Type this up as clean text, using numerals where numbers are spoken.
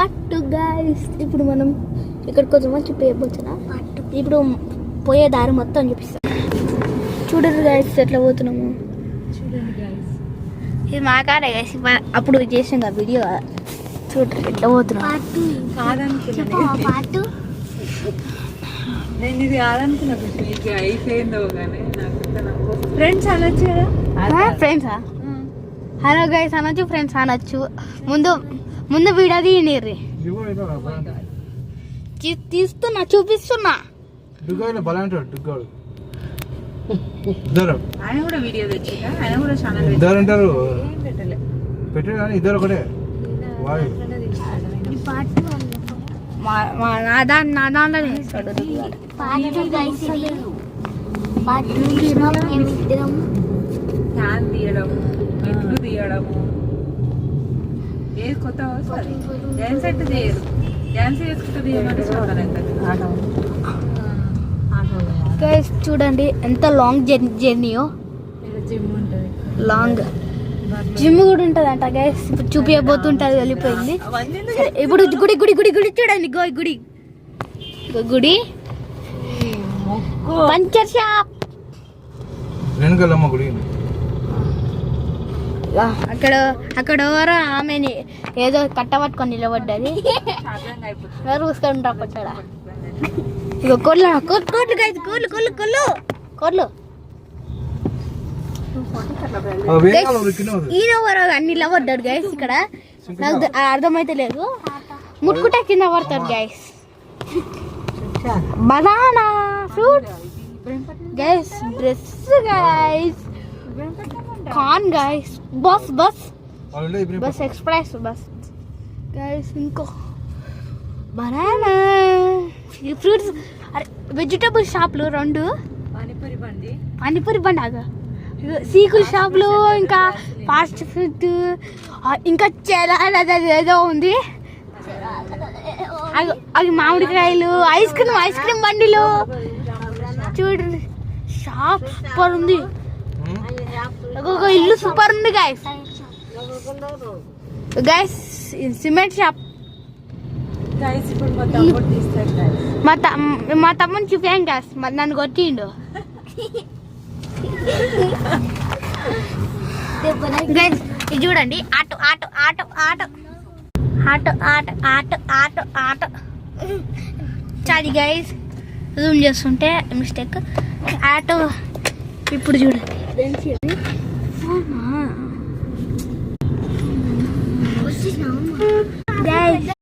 పట్టు గైస్. ఇప్పుడు మనం ఇక్కడ కొంచెం చూపించబోతున్నా. ఇప్పుడు పోయే దారి మొత్తం చూపిస్తాం. చూడండి గైస్ ఎట్లా పోతున్నాము. చూడండి గైస్, ఇది మా కారే గైస్. అప్పుడు చేసాం కదా వీడియో. చూడండి ఎట్లా పోతున్నాం. కాదనుకున్నాను, నేను ఇది కాదనుకున్నా. ఇది అయిపోయిందో కానీ నాకు ఫ్రెండ్స్ అనొచ్చు కదా. ఫ్రెండ్సా? హలో గైస్ అనొచ్చు, ఫ్రెండ్స్ అనొచ్చు. ముందు ముందు వీడియో తీయండి. తీస్తున్నా, చూపిస్తున్నా. ఆయన కూడా వీడియో తెచ్చిందా? ఆయన కూడా ఛానల్ పెట్టారు కానీ ఇద్దరు ఒకటే. నా దాంట్లో చేస్తాడు. ఫ్యాన్ తీయడం, మెట్లు తీయడము, ఏది కొత్త డ్యాన్స్ అయితే చేయరు. డ్యాన్స్ చేసుకుంటే తీయమని చూడాలి. గైస్ చూడండి ఎంత లాంగ్ జర్నీయో. జిమ్ ఉంటుంది, లాంగ్ జిమ్ కూడా ఉంటుంది అంట గైస్. ఇప్పుడు చూపించబోతుంటది, వెళ్ళిపోయింది. సరే ఇప్పుడు గుడి గుడి గుడి గుడి చూడండి. గుడి గుడి పంచర్ షాప్. అక్కడ ఎవరో ఆమెని ఏదో కట్టబట్టుకొని నిలబడ్డది. ఎవరు చూసుకుంటా పట్టాడా. ఇక కోళ్ళు గైస్, కోళ్ళు ఈయన ఎవరో అన్ని నిలబడ్డాడు గైస్. ఇక్కడ నాకు అర్థమైతే లేదు. ముట్టుకుంటే కింద పడతాడు guys. Banana fruit guys, dress guys, corn guys, bus express bus guys. ఇంకో బనానా ఫ్రూట్స్. వెజిటబుల్ షాప్లు 2. పానీపూరి బండి ఆగా. సీకుల్ షాప్లు, ఇంకా ఫాస్ట్ ఫుడ్, ఇంకా చాలా ఏదో ఉంది. అవి మామిడికాయలు, ఐస్ క్రీమ్ బండిలు. చూడండి షాప్ సూపర్ ఉంది. ఒక ఇల్లు సూపర్ ఉంది గైస్. Cement shop. మా తమ్ముని చూపాను గైస్, నన్ను కొట్టిండు. గైస్ ఇది చూడండి. Auto auto auto auto auto auto auto auto auto చాలి గైస్. జూమ్ చేస్తుంటే మిస్టేక్. ఆటో ఇప్పుడు చూడండి.